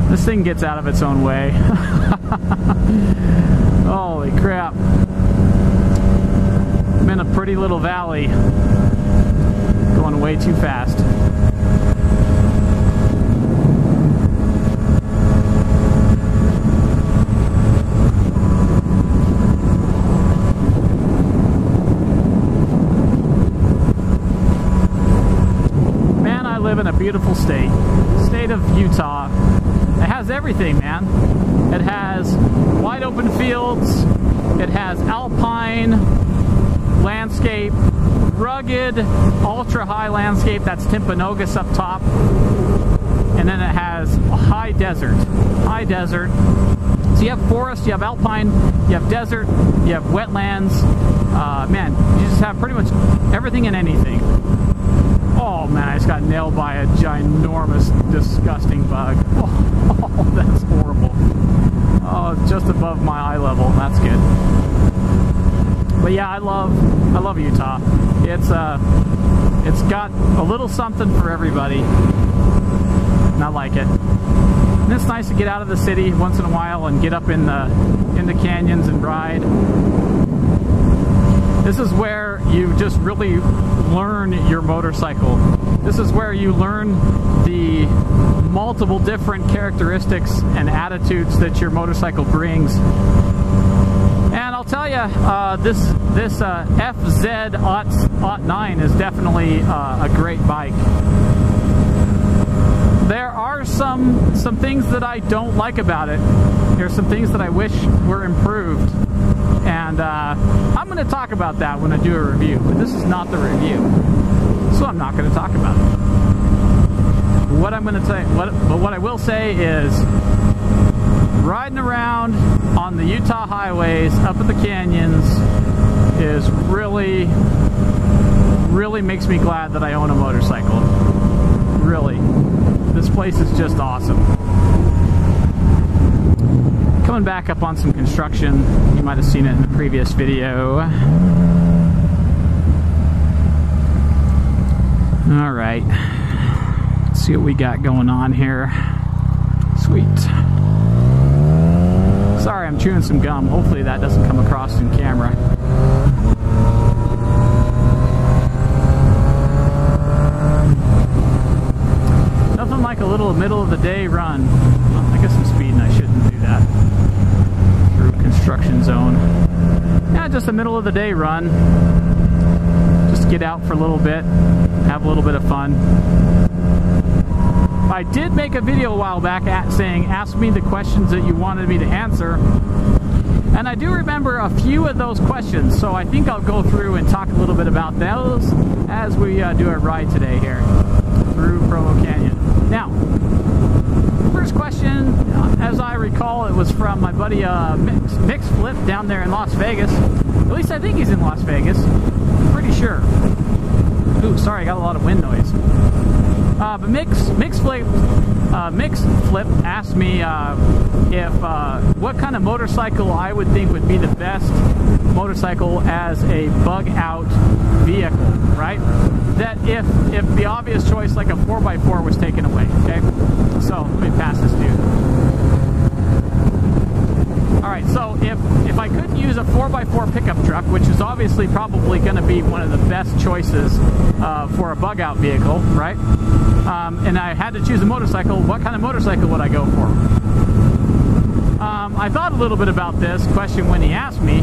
This thing gets out of its own way. Holy crap. I'm in a pretty little valley. Going way too fast. Man, I live in a beautiful state. State of Utah. It has everything, man. It has wide open fields. It has alpine landscape, rugged, ultra-high landscape. That's Timpanogos up top. And then it has a high desert. High desert. So you have forest, you have alpine, you have desert, you have wetlands. Man, you just have pretty much everything and anything. Oh man, I just got nailed by a ginormous, disgusting bug. Oh, that's horrible. Oh, just above my eye level. That's good. But yeah, I love Utah. It's got a little something for everybody, and I like it. And it's nice to get out of the city once in a while and get up in the canyons and ride. This is where you just really learn your motorcycle. This is where you learn the multiple different characteristics and attitudes that your motorcycle brings. And I'll tell you, this FZ-09 is definitely a great bike. There are some things that I don't like about it. There's some things that I wish were improved. And I'm going to talk about that when I do a review. But this is not the review, so I'm not going to talk about it. What I'm going to say, what I will say is, riding around on the Utah highways, up in the canyons, is really makes me glad that I own a motorcycle. Really, this place is just awesome. Coming back up on some construction. You might have seen it in the previous video. All right, let's see what we got going on here. Sweet. Sorry, I'm chewing some gum. Hopefully that doesn't come across in camera. Nothing like a little middle of the day run. Well, I guess I'm speeding. I shouldn't do that. Through construction zone. Yeah, just a middle of the day run. Just get out for a little bit, have a little bit of fun. I did make a video a while back saying, ask me the questions that you wanted me to answer. And I do remember a few of those questions, so I think I'll go through and talk a little bit about those as we do a ride today here through Provo Canyon. Now, first question, as I recall, it was from my buddy Mixflip down there in Las Vegas. At least I think he's in Las Vegas. I'm pretty sure. Ooh, sorry, I got a lot of wind noise. But Mixflip asked me if what kind of motorcycle I would think would be the best motorcycle as a bug-out vehicle, right? That if the obvious choice, like a 4x4, was taken away, okay? So, let me pass this dude. Alright, so if I couldn't use a 4x4 pickup truck, which is obviously probably going to be one of the best choices for a bug-out vehicle, right? And I had to choose a motorcycle, what kind of motorcycle would I go for? I thought a little bit about this question when he asked me.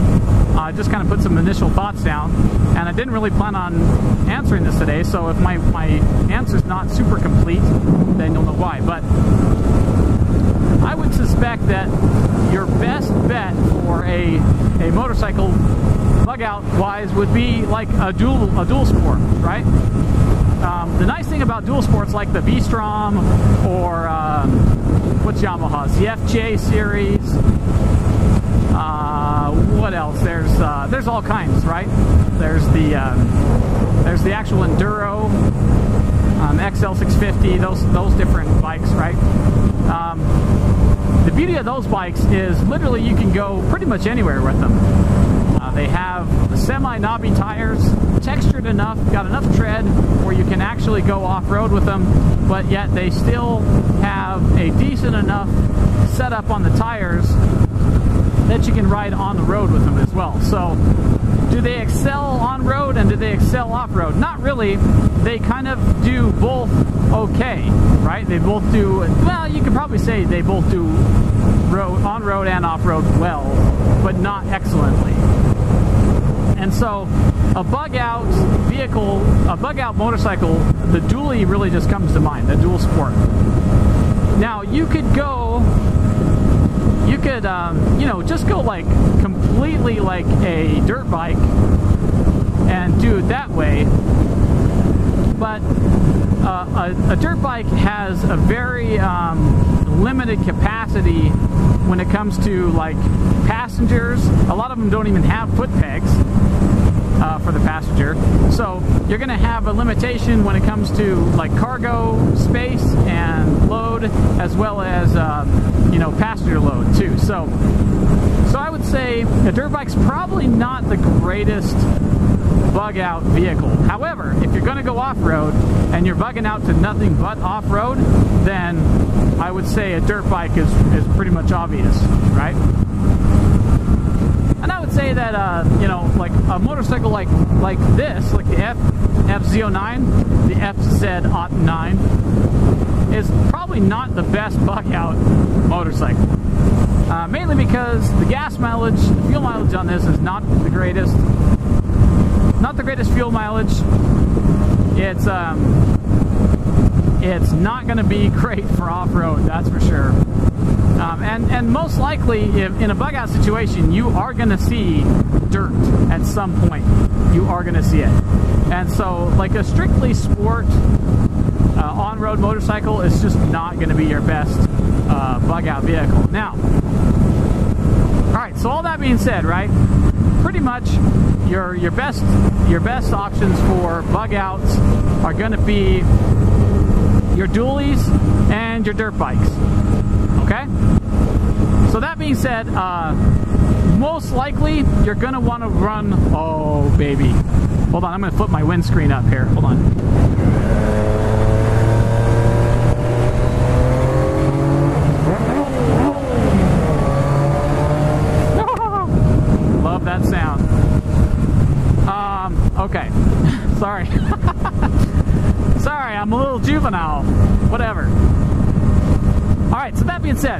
I just kind of put some initial thoughts down, and I didn't really plan on answering this today, so if my answer's not super complete, then you'll know why. But I would suspect that your best bet for a motorcycle bug-out wise would be like a dual sport, right? The nice thing about dual sports like the V-Strom or what's Yamaha's? The FJ series. What else? There's all kinds, right? There's the actual Enduro, XL650, those different bikes, right? The beauty of those bikes is literally you can go pretty much anywhere with them. They have semi-knobby tires, textured enough, got enough tread where you can actually go off-road with them, but yet they still have a decent decent enough setup on the tires that you can ride on the road with them as well. So do they excel on road and do they excel off road? Not really. They kind of do both okay, right? They both do, well, you could probably say they both do on road and off road well, but not excellently. And so a bug out vehicle, a bug out motorcycle, the dually really just comes to mind, the dual sport. Now you could go, you know, just go like completely like a dirt bike and do it that way. But a dirt bike has a very limited capacity when it comes to like passengers. A lot of them don't even have foot pegs for the passenger. So you're going to have a limitation when it comes to like cargo space and load, as well as you know, passenger load too. So I would say a dirt bike's probably not the greatest bug out vehicle. However, if you're going to go off-road and you're bugging out to nothing but off-road, then I would say a dirt bike is pretty much obvious, right? And I would say that you know, like a motorcycle like this, like the FZ09, the FZ09, is probably not the best bug out motorcycle. Mainly because the gas mileage, the fuel mileage on this is not the greatest. Not the greatest fuel mileage. It's not going to be great for off-road, that's for sure. And most likely, if in a bug out situation, you are going to see dirt at some point. You are going to see it. And so, like a strictly sport on-road motorcycle is just not going to be your best bug out vehicle. Now, all right. So all that being said, right? Pretty much your best options for bug outs are going to be your dualies and your dirt bikes. Okay? So that being said, most likely you're going to want to run, oh baby. Hold on, I'm going to flip my windscreen up here. Hold on. Love that sound. Okay. Sorry. Sorry, I'm a little juvenile. Whatever. Alright, so that being said,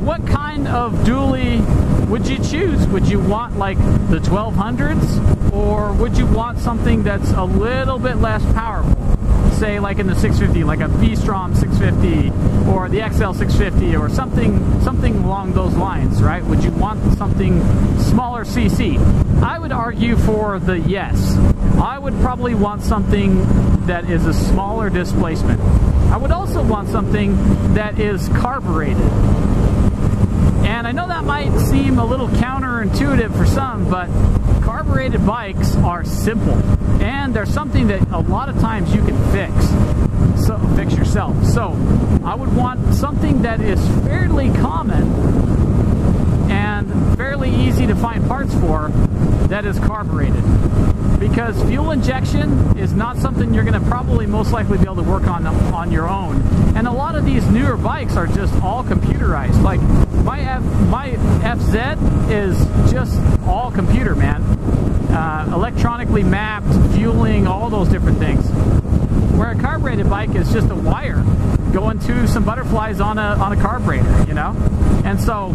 what kind of dually would you choose? Would you want like the 1200s? Or would you want something that's a little bit less powerful? Say like in the 650, like a V-Strom 650 or the XL 650 or something along those lines, right? Would you want something smaller CC? I would argue for the yes. I would probably want something that is a smaller displacement. I would also want something that is carbureted. And I know that might seem a little counterintuitive for some, but carbureted bikes are simple. And they're something that a lot of times you can fix yourself. So I would want something that is fairly common and fairly easy to find parts for that is carbureted. Because fuel injection is not something you're going to probably most likely be able to work on your own. And a lot of these newer bikes are just all computerized. Like my FZ is just all computer, man. Electronically mapped, fueling, all those different things. Where a carbureted bike is just a wire going to some butterflies on a carburetor, you know? And so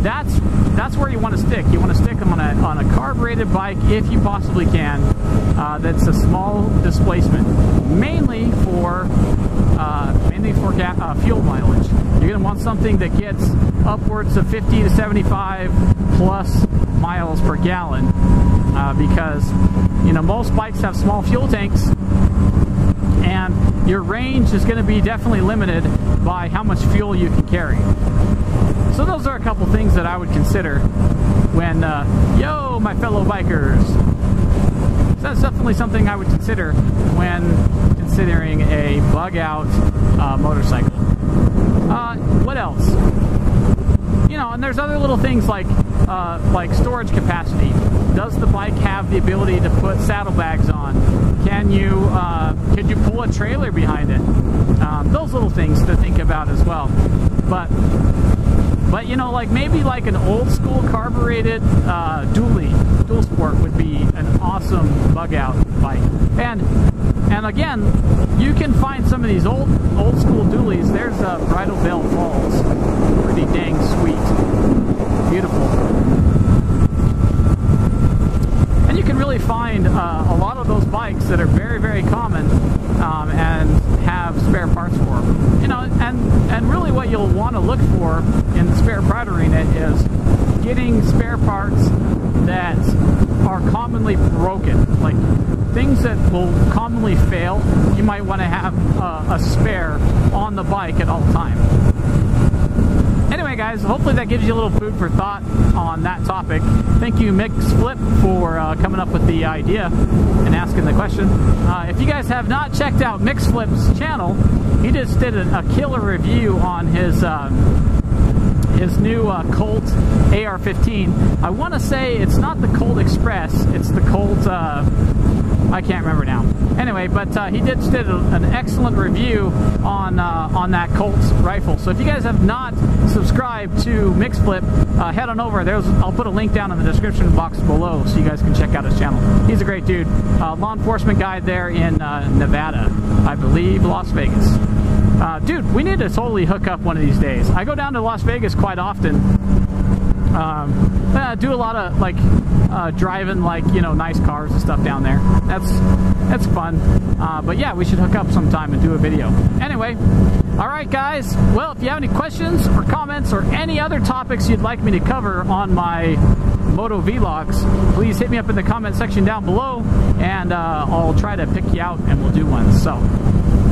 that's where you want to stick. You want to stick them on a carbureted bike if you possibly can. That's a small displacement, mainly for fuel mileage. You're going to want something that gets upwards of 50 to 75 plus miles per gallon, because you know most bikes have small fuel tanks, and your range is going to be definitely limited by how much fuel you can carry. So those are a couple things that I would consider when, yo, my fellow bikers. So that's definitely something I would consider when considering a bug out motorcycle. What else? You know, and there's other little things like storage capacity. Does the bike have the ability to put saddlebags on? Can you pull a trailer behind it? Those little things to think about. about as well. But you know, like maybe like an old school carbureted dual sport would be an awesome Bugout bike. And again, you can find some of these old school dualies. There's Bridal Veil Falls, pretty dang sweet, beautiful. And you can really find a lot of those bikes that are very common and have spare parts for them. You know, and really what you'll want to look for in the spare part arena is getting spare parts that are commonly broken, like things that will commonly fail. You might want to have a spare on the bike at all times. Anyway, guys, hopefully that gives you a little food for thought on that topic. Thank you, Mixflip, for coming up with the idea and asking the question. If you guys have not checked out Mixflip's channel, he just did a killer review on his new Colt AR-15. I want to say it's not the Colt Express, it's the Colt, I can't remember now. Anyway, but he did an excellent review on that Colt rifle. So if you guys have not subscribed to Mixflip, head on over. I'll put a link down in the description box below so you guys can check out his channel. He's a great dude. Law enforcement guy there in Nevada, I believe Las Vegas. Dude, we need to totally hook up one of these days. I go down to Las Vegas quite often. Do a lot of like driving, like, you know, nice cars and stuff down there. That's fun. But yeah, we should hook up sometime and do a video. Anyway, all right, guys. Well, if you have any questions or comments or any other topics you'd like me to cover on my moto vlogs, please hit me up in the comment section down below, and I'll try to pick you out and we'll do one. So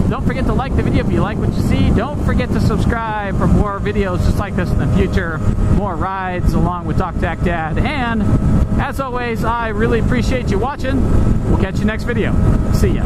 don't forget to like the video if you like what you see. Don't forget to subscribe for more videos just like this in the future. More rides along with Doc Tac Dad. And as always, I really appreciate you watching. We'll catch you next video. See ya.